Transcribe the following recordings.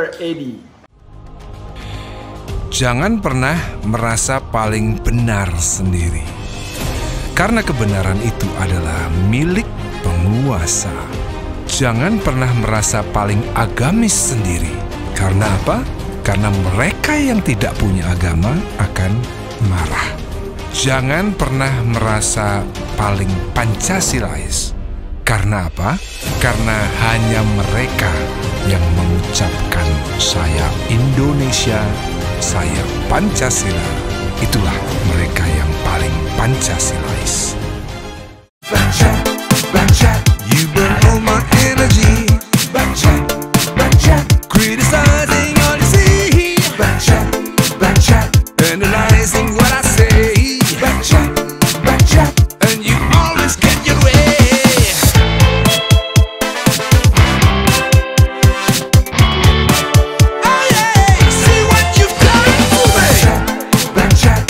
Dr. Edi. Jangan pernah merasa paling benar sendiri, karena kebenaran itu adalah milik penguasa. Jangan pernah merasa paling agamis sendiri. Karena apa? Karena mereka yang tidak punya agama akan marah. Jangan pernah merasa paling Pancasilais. Karena apa? Karena hanya mereka yang mengucapkan saya Indonesia, saya Pancasila. Itulah mereka yang paling Pancasilais. Backchat, backchat, you burn all my energy. Backchat, backchat, criticizing all you see. Backchat, backchat, analyzing what I say. Backchat, backchat, and you always get your way. Oh yeah, see what you've done to me. Backchat, backchat,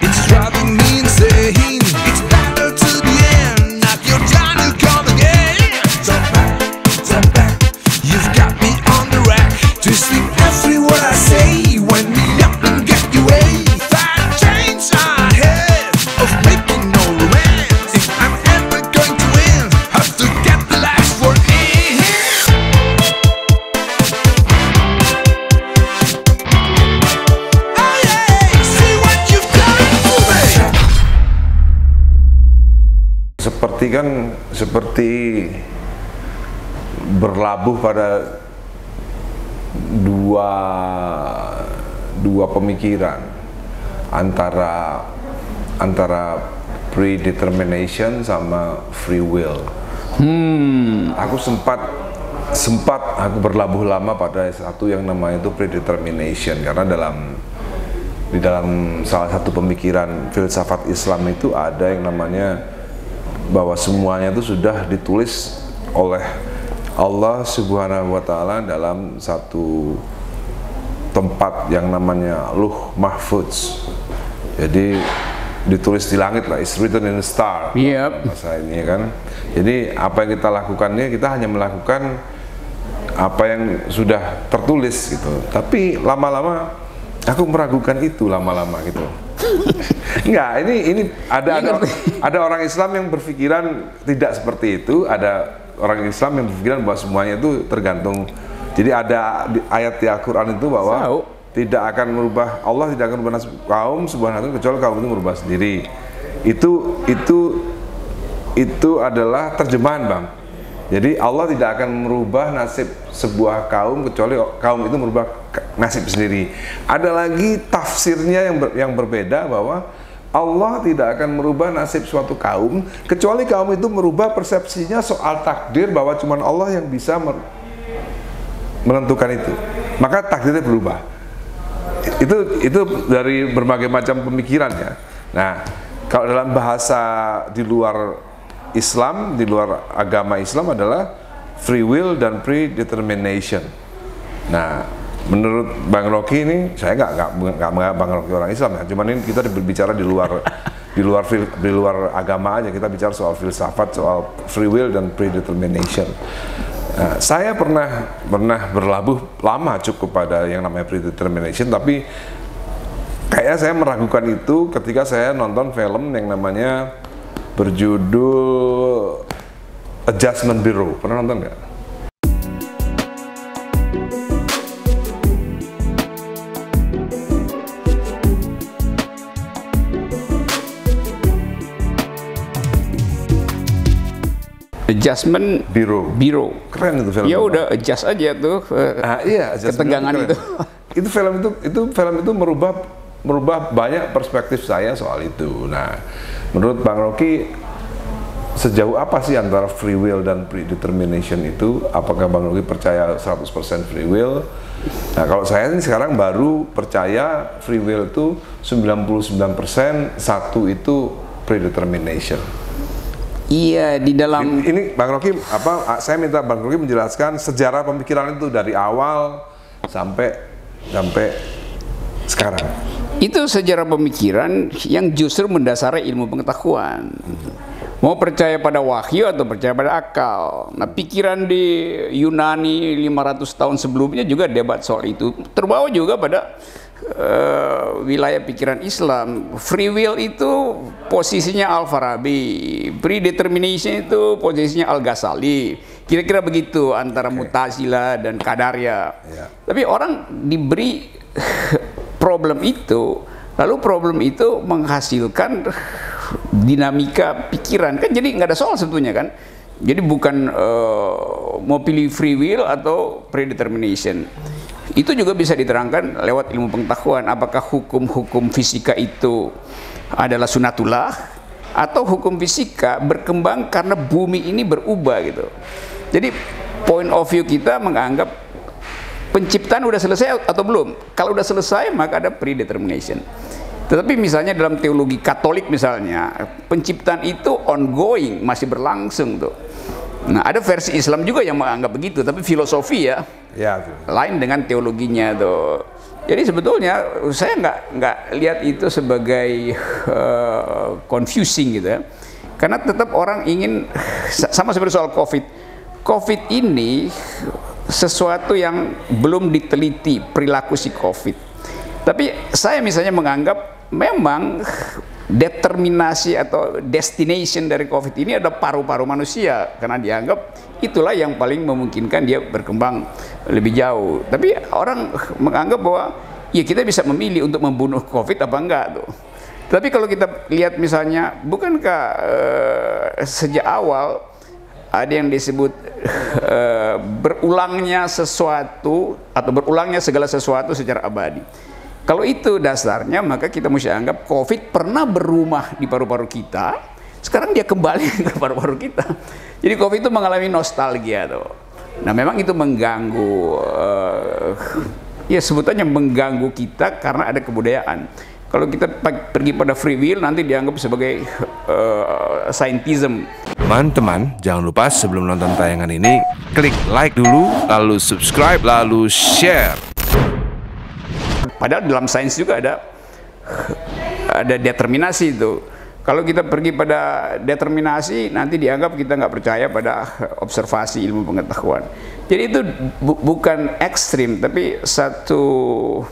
it's driving me insane. It's battle to the end, not your time to come again. Turn back, you've got me on the rack. Twisting every word I say, wind me up and get you away. That change I have of making no romance. If I'm ever going to win, have to get the last word in. Oh yeah, see what you've done to me. Seperti berlabuh pada dua pemikiran antara predetermination sama free will. Aku sempat aku berlabuh lama pada satu yang namanya itu predetermination, karena di dalam salah satu pemikiran filsafat Islam itu ada yang namanya bahwa semuanya itu sudah ditulis oleh Allah Subhanahu wa Ta'ala dalam satu tempat yang namanya Luh Mahfuz. Jadi ditulis di langit lah, it's written in the star. Masa ini kan. Jadi apa yang kita lakukan ini, kita hanya melakukan apa yang sudah tertulis gitu. Tapi lama-lama aku meragukan itu lama-lama gitu. Enggak, ini ada orang Islam yang berpikiran tidak seperti itu, ada orang Islam yang berpikiran bahwa semuanya itu tergantung. Jadi ada ayat di Al-Qur'an itu bahwa tidak akan merubah, Allah tidak akan merubah nasib kaum subhanahu kecuali kaum itu merubah sendiri. Itu adalah terjemahan, Bang. Jadi Allah tidak akan merubah nasib sebuah kaum kecuali kaum itu merubah nasib sendiri. Ada lagi tafsirnya yang berbeda bahwa Allah tidak akan merubah nasib suatu kaum kecuali kaum itu merubah persepsinya soal takdir, bahwa cuma Allah yang bisa menentukan itu. Maka takdirnya berubah. Itu dari berbagai macam pemikiran ya. Nah, kalau dalam bahasa di luar Islam, di luar agama Islam adalah free will dan predetermination. Nah, menurut Bang Rocky ini, saya nggak Bang Rocky orang Islam ya, cuman ini kita berbicara di luar agama aja, kita bicara soal filsafat, soal free will dan predetermination. Nah, saya pernah berlabuh lama cukup pada yang namanya predetermination, tapi kayaknya saya meragukan itu ketika saya nonton film yang namanya berjudul Adjustment Bureau. Pernah nonton nggak? Adjustment Bureau. Keren itu film. Ya udah adjust aja tuh. Iya, ketegangan itu. Itu film itu merubah banyak perspektif saya soal itu. Nah, menurut Bang Rocky, sejauh apa sih antara free will dan predetermination itu? Apakah Bang Rocky percaya 100% free will? Nah, kalau saya ini sekarang baru percaya free will itu 99%, satu itu predetermination. Iya, di dalam ini Bang Rocky saya minta Bang Rocky menjelaskan sejarah pemikiran itu dari awal sampai sekarang. Itu sejarah pemikiran yang justru mendasari ilmu pengetahuan. Mau percaya pada wahyu atau percaya pada akal. Nah, pikiran di Yunani 500 tahun sebelumnya juga debat soal itu. Terbawa juga pada wilayah pikiran Islam. Free will itu posisinya Al-Farabi, predetermination itu posisinya Al-Ghazali. Kira-kira begitu antara Mu'tazilah dan Qadariyah. Tapi orang diberi problem itu, lalu problem itu menghasilkan dinamika pikiran, kan jadi nggak ada soal sebetulnya kan. Jadi bukan mau pilih free will atau predetermination. Itu juga bisa diterangkan lewat ilmu pengetahuan. Apakah hukum-hukum fisika itu adalah sunatullah atau hukum fisika berkembang karena bumi ini berubah gitu. Jadi point of view kita menganggap penciptaan udah selesai atau belum. Kalau udah selesai maka ada predetermination. Tetapi misalnya dalam teologi Katolik misalnya, penciptaan itu ongoing, masih berlangsung tuh. Nah, ada versi Islam juga yang menganggap begitu, tapi filosofi ya, lain dengan teologinya tuh. Jadi sebetulnya saya nggak lihat itu sebagai confusing gitu ya. Karena tetap orang ingin, sama seperti soal COVID. COVID ini sesuatu yang belum diteliti perilaku si COVID. Tapi saya misalnya menganggap memang determinasi atau destination dari COVID ini ada paru-paru manusia, karena dianggap itulah yang paling memungkinkan dia berkembang lebih jauh. Tapi orang menganggap bahwa ya kita bisa memilih untuk membunuh COVID apa enggak tuh. Tapi kalau kita lihat misalnya, bukankah sejak awal ada yang disebut berulangnya sesuatu atau berulangnya segala sesuatu secara abadi. Kalau itu dasarnya, maka kita mesti anggap COVID pernah berumah di paru-paru kita, sekarang dia kembali ke paru-paru kita. Jadi COVID itu mengalami nostalgia tuh. Nah, memang itu mengganggu, ya sebutannya mengganggu kita karena ada kebudayaan. Kalau kita pergi pada free will, nanti dianggap sebagai scientism. Teman-teman, jangan lupa sebelum nonton tayangan ini, klik like dulu, lalu subscribe, lalu share. Padahal dalam sains juga ada determinasi itu. Kalau kita pergi pada determinasi, nanti dianggap kita nggak percaya pada observasi ilmu pengetahuan. Jadi itu bukan ekstrim, tapi satu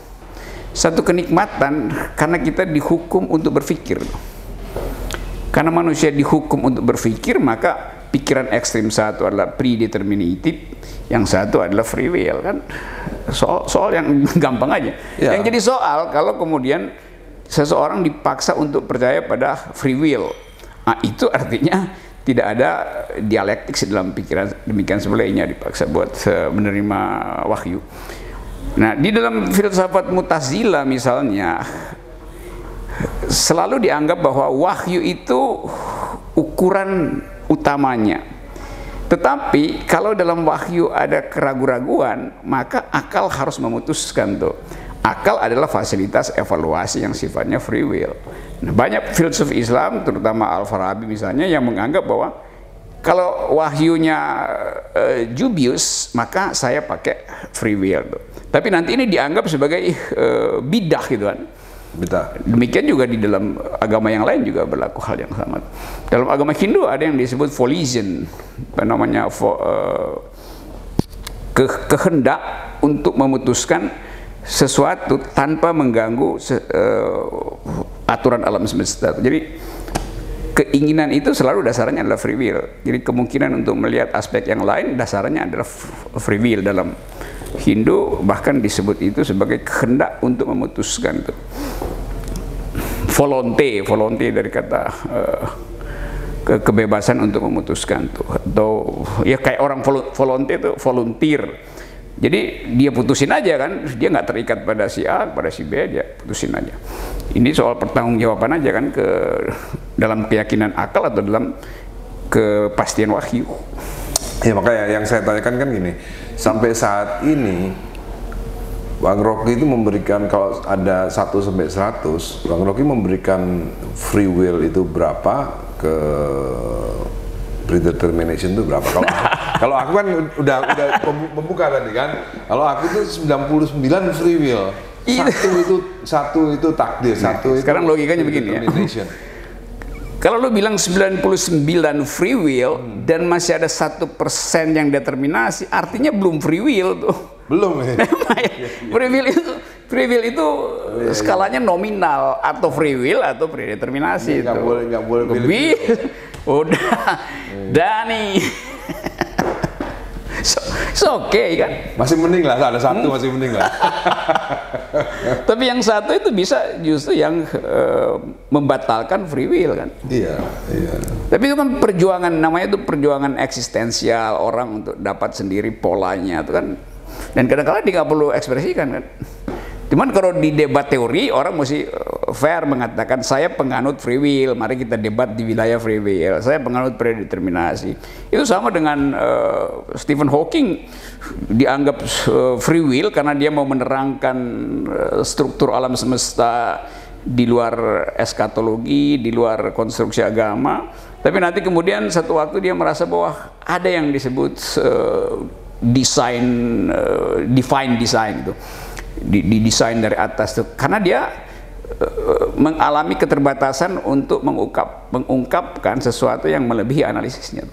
kenikmatan karena kita dihukum untuk berpikir. Karena manusia dihukum untuk berpikir, maka pikiran ekstrim satu adalah predeterminated, yang satu adalah free will kan. Soal yang gampang aja. Yang jadi soal kalau kemudian seseorang dipaksa untuk percaya pada free will. Nah, itu artinya tidak ada dialektik dalam pikiran, demikian sebelahnya dipaksa buat menerima wahyu. Nah, di dalam filsafat Mu'tazilah misalnya selalu dianggap bahwa wahyu itu ukuran utamanya. Tetapi kalau dalam wahyu ada keraguan-raguan, maka akal harus memutuskan tuh. Akal adalah fasilitas evaluasi yang sifatnya free will. Nah, banyak filsuf Islam, terutama Al-Farabi misalnya, yang menganggap bahwa kalau wahyunya dubious, maka saya pakai free will tuh. Tapi nanti ini dianggap sebagai bidah gitu kan. Demikian juga di dalam agama yang lain juga berlaku hal yang sama. Dalam agama Hindu ada yang disebut volition, namanya kehendak untuk memutuskan sesuatu tanpa mengganggu aturan alam semesta. Jadi keinginan itu selalu dasarnya adalah free will. Jadi kemungkinan untuk melihat aspek yang lain dasarnya adalah free will. Dalam Hindu bahkan disebut itu sebagai kehendak untuk memutuskan itu. Volonté dari kata kebebasan untuk memutuskan tuh. Atau ya kayak orang volonté itu volunteer. Jadi dia putusin aja kan, dia nggak terikat pada si A, pada si B, dia putusin aja. Ini soal pertanggungjawaban aja kan, dalam keyakinan akal atau dalam kepastian wahyu. Ya makanya yang saya tanyakan kan gini, sampai saat ini Bang Rocky itu memberikan, kalau ada 1 sampai 100, Bang Rocky memberikan free will itu berapa, ke predetermination itu berapa? Kalau aku kan udah membuka tadi kan. Kalau aku itu 99 free will. Satu itu takdir, satu itu sekarang logikanya begini ya. Kalau lu bilang 99 free will dan masih ada 1% yang determinasi, artinya belum free will tuh. Belum ya? Free will itu skalanya nominal, atau free will atau predeterminasi. Nggak boleh lebih. Udah, Dani. So oke kan? Masih mending lah, ada satu masih mending lah. Tapi yang satu itu bisa justru yang membatalkan free will kan? Iya. Tapi itu kan perjuangan, namanya itu perjuangan eksistensial orang untuk dapat sendiri polanya itu kan. Dan kadang-kadang dia nggak perlu ekspresikan kan. Cuman kalau di debat teori orang mesti fair mengatakan saya penganut free will, mari kita debat di wilayah free will. Saya penganut predeterminasi. Itu sama dengan Stephen Hawking dianggap free will karena dia mau menerangkan struktur alam semesta di luar eskatologi, di luar konstruksi agama. Tapi nanti kemudian satu waktu dia merasa bahwa ada yang disebut divine design itu. Didesain dari atas tuh, karena dia mengalami keterbatasan untuk mengungkapkan sesuatu yang melebihi analisisnya.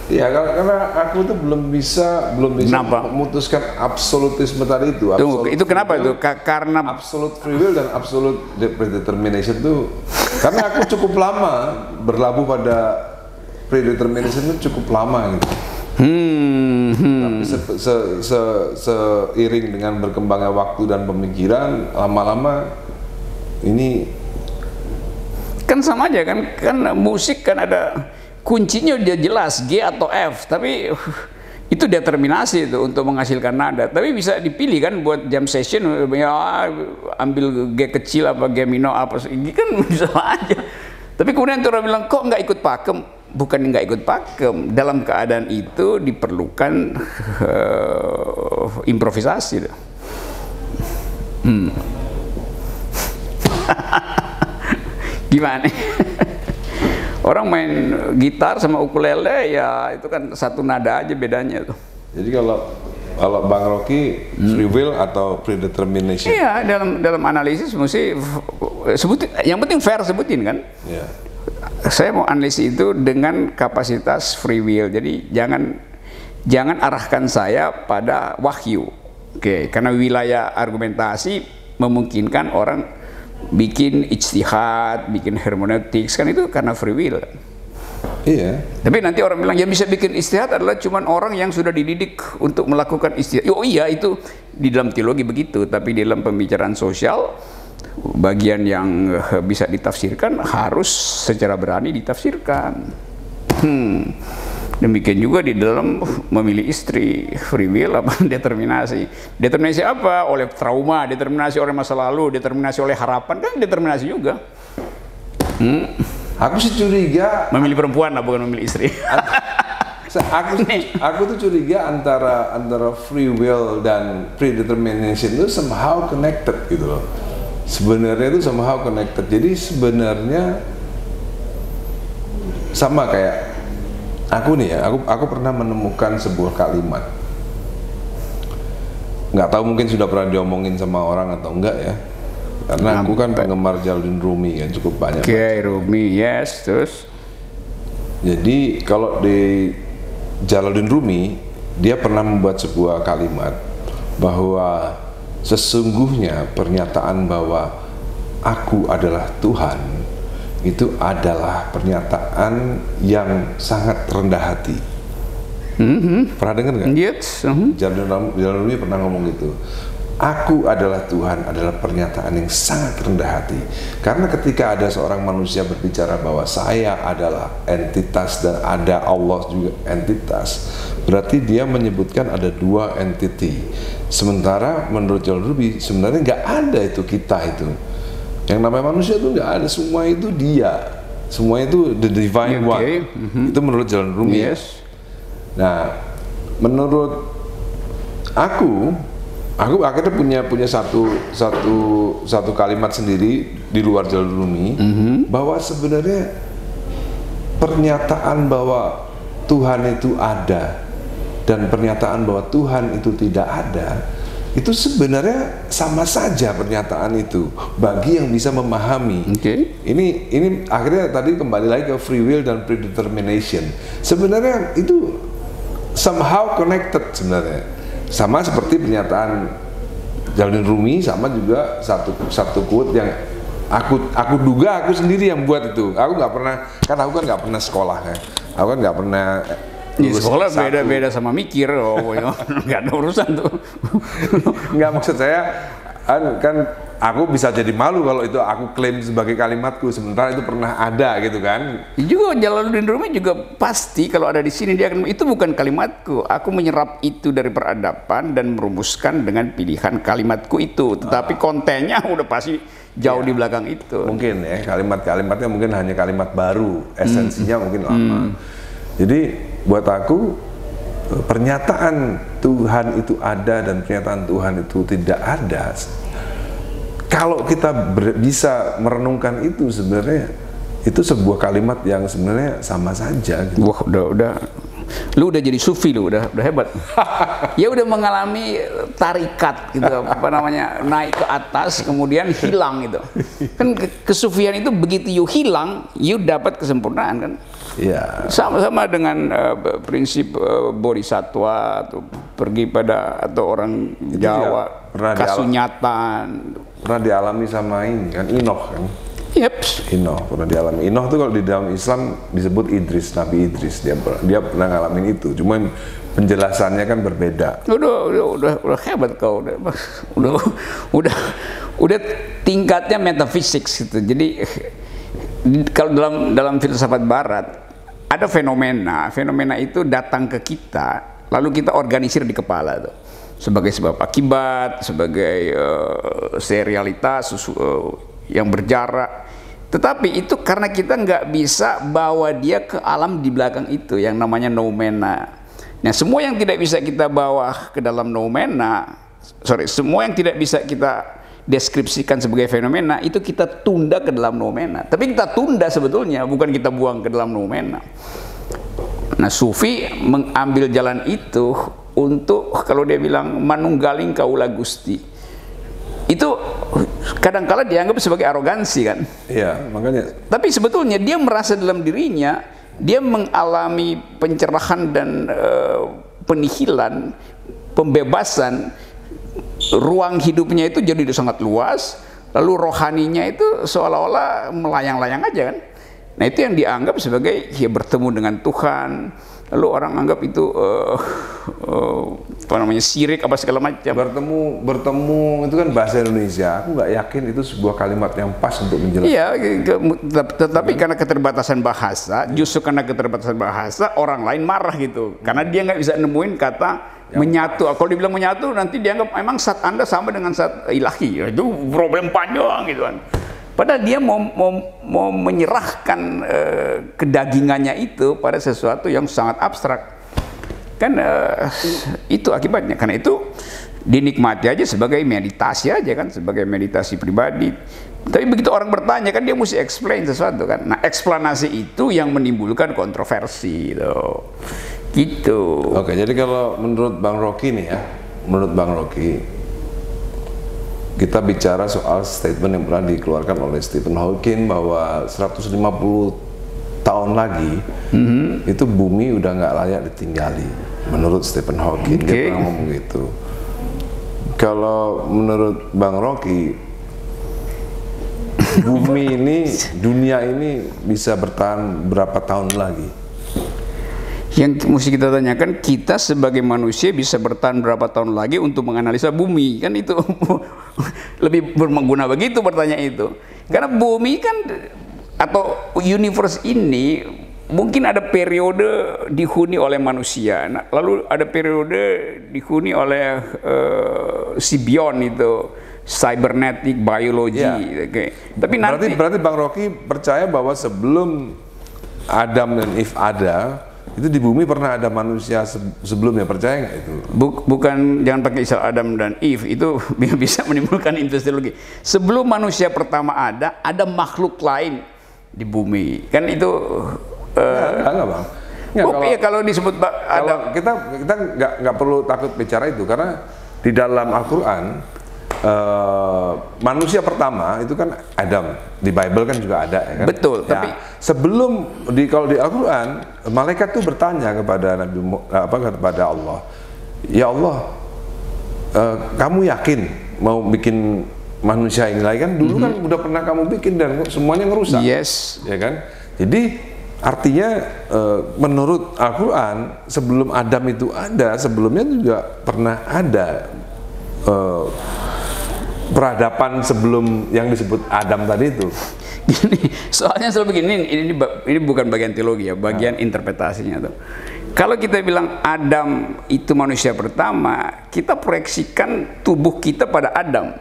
Iya, karena aku tuh belum bisa memutuskan absolutisme tadi itu. Tunggu, itu kenapa itu? Karena absolute free will dan absolute predetermination tuh, karena aku cukup lama berlabuh pada predetermination itu cukup lama gitu. Tapi seiring dengan berkembangnya waktu dan pemikiran, lama-lama ini kan sama aja kan musik kan ada kuncinya udah jelas G atau F, tapi itu determinasi itu untuk menghasilkan nada. Tapi bisa dipilih kan buat jam session, ya ambil G kecil apa G minor apa, kan bisa aja. Tapi kemudian orang bilang kok nggak ikut pakem. Bukan nggak ikut pakem, dalam keadaan itu diperlukan improvisasi. Gimana? Orang main gitar sama ukulele ya itu kan satu nada aja bedanya tuh. Jadi kalau Bang Rocky free will atau predetermination? Iya, dalam analisis mesti sebutin, yang penting fair sebutin kan. Iya. Saya mau analisis itu dengan kapasitas free will, jadi jangan arahkan saya pada wahyu, oke? Karena wilayah argumentasi memungkinkan orang bikin ijtihad, bikin hermeneutics, kan itu karena free will. Iya. Tapi nanti orang bilang yang bisa bikin ijtihad adalah cuman orang yang sudah dididik untuk melakukan ijtihad. Oh iya, itu di dalam teologi begitu, tapi di dalam pembicaraan sosial bagian yang bisa ditafsirkan harus secara berani ditafsirkan. Demikian juga di dalam memilih istri, free will apa determinasi. Determinasi apa? Oleh trauma, determinasi oleh masa lalu, determinasi oleh harapan, kan determinasi juga. Aku sih curiga memilih perempuan lah, bukan memilih istri. aku tuh curiga antara free will dan predetermination itu somehow connected gitu loh. Sebenarnya itu somehow connected. Jadi sebenarnya sama kayak aku nih ya, aku pernah menemukan sebuah kalimat. Nggak tahu mungkin sudah pernah diomongin sama orang atau enggak ya. Karena aku kan penggemar Jalaluddin Rumi kan cukup banyak. Oke, Rumi, yes, terus. Jadi kalau di Jalaluddin Rumi dia pernah membuat sebuah kalimat bahwa sesungguhnya pernyataan bahwa aku adalah Tuhan itu adalah pernyataan yang sangat rendah hati. Pernah dengar nggak? Yes. Jalaluddin Rumi pernah ngomong gitu. Aku adalah Tuhan adalah pernyataan yang sangat rendah hati. Karena ketika ada seorang manusia berbicara bahwa saya adalah entitas dan ada Allah juga entitas, berarti dia menyebutkan ada dua entity. Sementara menurut Jalaluddin Rumi sebenarnya nggak ada itu kita itu. Yang namanya manusia itu nggak ada, semua itu dia. Semua itu the divine one. Itu menurut Jalaluddin Rumi. Yes. Nah, menurut aku akhirnya punya satu kalimat sendiri di luar Jalaluddin Rumi bahwa sebenarnya pernyataan bahwa Tuhan itu ada dan pernyataan bahwa Tuhan itu tidak ada itu sebenarnya sama saja pernyataan itu bagi yang bisa memahami. Oke. Ini akhirnya tadi kembali lagi ke free will dan predetermination. Sebenarnya itu somehow connected sebenarnya. Sama seperti pernyataan Jalaluddin Rumi, sama juga satu quote yang aku duga aku sendiri yang buat itu. Aku nggak pernah, kan aku kan nggak pernah sekolah ya. Aku kan nggak pernah. Di sekolah beda-beda sama mikir, nggak ada urusan tuh. Nggak, maksud saya kan aku bisa jadi malu kalau itu aku klaim sebagai kalimatku, sementara itu pernah ada gitu kan. Juga Jalaluddin Rumi juga pasti kalau ada di sini dia akan, itu bukan kalimatku, aku menyerap itu dari peradaban dan merumuskan dengan pilihan kalimatku itu, tetapi kontennya udah pasti jauh di belakang itu. Mungkin ya kalimatnya mungkin hanya kalimat baru, esensinya mungkin lama. Jadi buat aku pernyataan Tuhan itu ada dan pernyataan Tuhan itu tidak ada. Kalau kita bisa merenungkan itu, sebenarnya itu sebuah kalimat yang sebenarnya sama saja. Gitu. Wah, lu udah jadi sufi, lu udah hebat. Ya udah mengalami tarikat gitu, apa namanya, naik ke atas kemudian hilang gitu. Kan kesufian itu begitu you hilang, you dapat kesempurnaan kan. Ya. Sama-sama dengan prinsip bodhisatwa atau pergi pada atau orang itu Jawa kasunyatan pernah dialami sama ini kan Enoch kan. Yep. Enoch pernah dialami. Enoch tuh kalau di dalam Islam disebut Idris, Nabi Idris. Dia pernah ngalamin itu. Cuman penjelasannya kan berbeda. Udah hebat kau. Udah tingkatnya metafisik gitu. Jadi kalau dalam filsafat barat ada fenomena itu datang ke kita lalu kita organisir di kepala tuh sebagai sebab akibat, sebagai serialitas yang berjarak. Tetapi itu karena kita nggak bisa bawa dia ke alam di belakang itu yang namanya noumena. Nah, semua yang tidak bisa kita bawa ke dalam noumena, semua yang tidak bisa kita deskripsikan sebagai fenomena itu kita tunda ke dalam noumena. Tapi kita tunda sebetulnya, bukan kita buang ke dalam noumena. Nah, sufi mengambil jalan itu untuk, kalau dia bilang manunggaling kaula Gusti, itu kadang-kala dianggap sebagai arogansi kan. Iya, makanya. Tapi sebetulnya dia merasa dalam dirinya dia mengalami pencerahan dan penihilan, pembebasan. Ruang hidupnya itu jadi sangat luas, lalu rohaninya itu seolah-olah melayang-layang aja kan. Nah, itu yang dianggap sebagai ya bertemu dengan Tuhan. Lalu orang anggap itu apa namanya, sirik apa segala macam. Bertemu itu kan bahasa Indonesia. Aku nggak yakin itu sebuah kalimat yang pas untuk menjelaskan. Iya, tetapi karena keterbatasan bahasa, justru karena keterbatasan bahasa orang lain marah gitu. Karena dia nggak bisa nemuin kata menyatu. Kalau dibilang menyatu nanti dianggap memang zat Anda sama dengan zat ilahi. Itu problem panjang gitu kan. Padahal dia mau menyerahkan kedagingannya itu pada sesuatu yang sangat abstrak. Kan itu akibatnya. Karena itu dinikmati aja sebagai meditasi aja kan, sebagai meditasi pribadi. Tapi begitu orang bertanya kan dia mesti explain sesuatu kan. Nah, eksplanasi itu yang menimbulkan kontroversi gitu. Oke, jadi kalau menurut Bang Rocky nih ya, menurut Bang Rocky, kita bicara soal statement yang pernah dikeluarkan oleh Stephen Hawking bahwa 150 tahun lagi itu bumi udah nggak layak ditinggali. Menurut Stephen Hawking, dia pernah ngomong gitu. Kalau menurut Bang Rocky, bumi ini, dunia ini bisa bertahan berapa tahun lagi? Yang mesti kita tanyakan, kita sebagai manusia bisa bertahan berapa tahun lagi untuk menganalisa bumi, kan itu lebih berguna begitu pertanyaan itu. Karena bumi kan atau universe ini mungkin ada periode dihuni oleh manusia, lalu ada periode dihuni oleh sibion itu, cybernetic biology. Ya. Tapi berarti Bang Rocky percaya bahwa sebelum Adam dan Eve ada, itu di bumi pernah ada manusia sebelumnya, percaya nggak itu? Bukan, jangan pakai istilah Adam dan Eve, itu bisa menimbulkan investigasi. Sebelum manusia pertama ada makhluk lain di bumi, kan itu enggak Bang. Nggak, iya, kalau disebut kalau kita nggak perlu takut bicara itu, karena di dalam Al-Quran manusia pertama itu kan Adam, di Bible kan juga ada ya kan? Betul, Ya, tapi sebelum kalau di Al-Quran malaikat tuh bertanya kepada kepada Allah, ya Allah, kamu yakin mau bikin manusia ini lagi? Kan dulu kan udah pernah kamu bikin dan semuanya ngerusak. yes, Ya kan? Jadi artinya menurut Al-Quran sebelum Adam itu ada, sebelumnya juga pernah ada peradaban sebelum yang disebut Adam tadi itu. gini, soalnya selalu begini, ini bukan bagian teologi ya, bagian interpretasinya tuh. Kalau kita bilang Adam itu manusia pertama, kita proyeksikan tubuh kita pada Adam.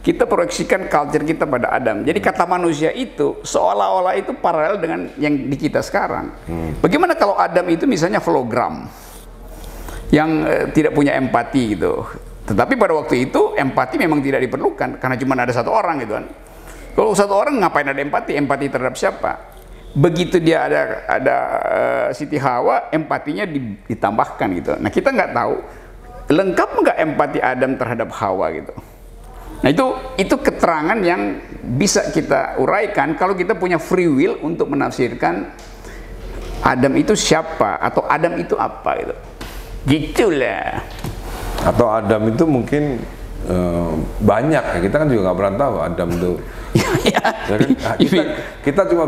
Kita proyeksikan culture kita pada Adam. Jadi kata manusia itu seolah-olah itu paralel dengan yang di kita sekarang. Bagaimana kalau Adam itu misalnya hologram yang tidak punya empati gitu. Tetapi pada waktu itu empati memang tidak diperlukan karena cuma ada satu orang gitu kan. Kalau satu orang ngapain ada empati? Empati terhadap siapa? Begitu dia ada Siti Hawa, empatinya ditambahkan gitu. Nah kita nggak tahu lengkap nggak empati Adam terhadap Hawa gitu. Nah itu keterangan yang bisa kita uraikan kalau kita punya free will untuk menafsirkan Adam itu siapa atau Adam itu apa gitu. Gitulah. Atau Adam itu mungkin banyak ya, kita kan juga nggak pernah tahu Adam itu. Ya kan? Kita cuma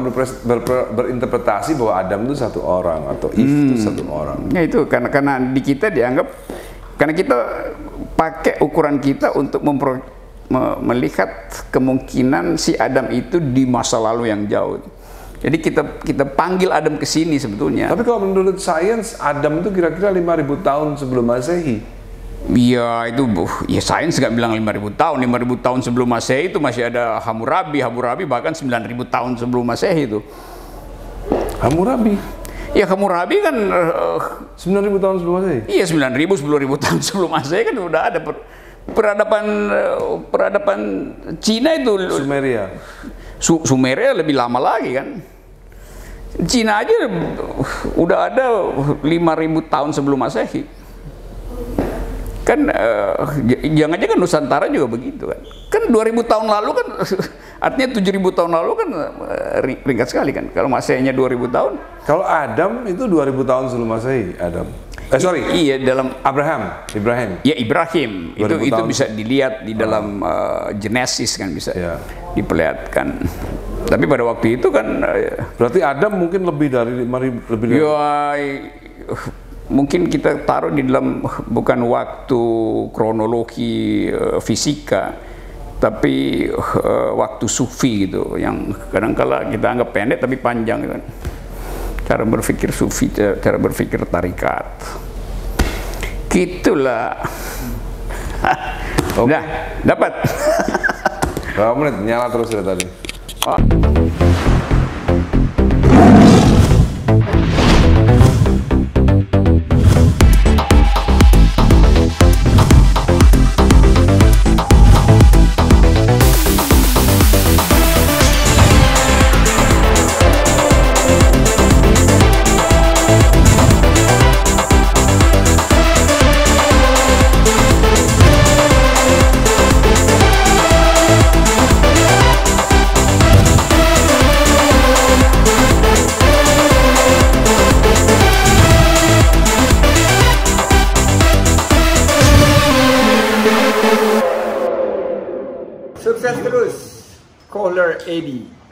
berinterpretasi bahwa Adam itu satu orang atau Eve itu satu orang. Ya itu karena di kita dianggap, karena kita pakai ukuran kita untuk melihat kemungkinan si Adam itu di masa lalu yang jauh. Jadi kita panggil Adam ke sini sebetulnya. Tapi kalau menurut sains Adam itu kira-kira 5.000 tahun sebelum Masehi. Iya itu, ya sains nggak bilang 5.000 tahun. 5.000 tahun sebelum Masehi itu masih ada Hammurabi bahkan 9.000 tahun sebelum Masehi itu. Hammurabi? Ya Hammurabi kan 9.000 tahun sebelum Masehi? Iya 9.000, 10.000 tahun sebelum Masehi kan udah ada peradaban Cina itu. Sumeria? Sumeria lebih lama lagi kan. Cina aja udah ada 5.000 tahun sebelum Masehi. Kan jangan-jangan Nusantara juga begitu kan. Kan 2000 tahun lalu kan artinya 7000 tahun lalu kan ringkat sekali kan. Kalau Masehinya 2000 tahun. Kalau Adam itu 2000 tahun sebelum Masehi, Adam. Sorry. Iya dalam Ibrahim. Ya Ibrahim. Itu tahun. bisa dilihat di dalam Genesis kan bisa Ya. diperlihatkan. Tapi pada waktu itu kan Berarti Adam mungkin lebih dari 5.000 lebih dari. ya mungkin kita taruh di dalam bukan waktu kronologi fisika, tapi waktu sufi gitu, yang kadang-kala kita anggap pendek tapi panjang gitu kan. Cara berpikir sufi, cara berpikir tarikat. Gitulah. Udah, dapat. Berapa menit? Nyala terus dari tadi. Oh. Sukses terus, Caller Eddie.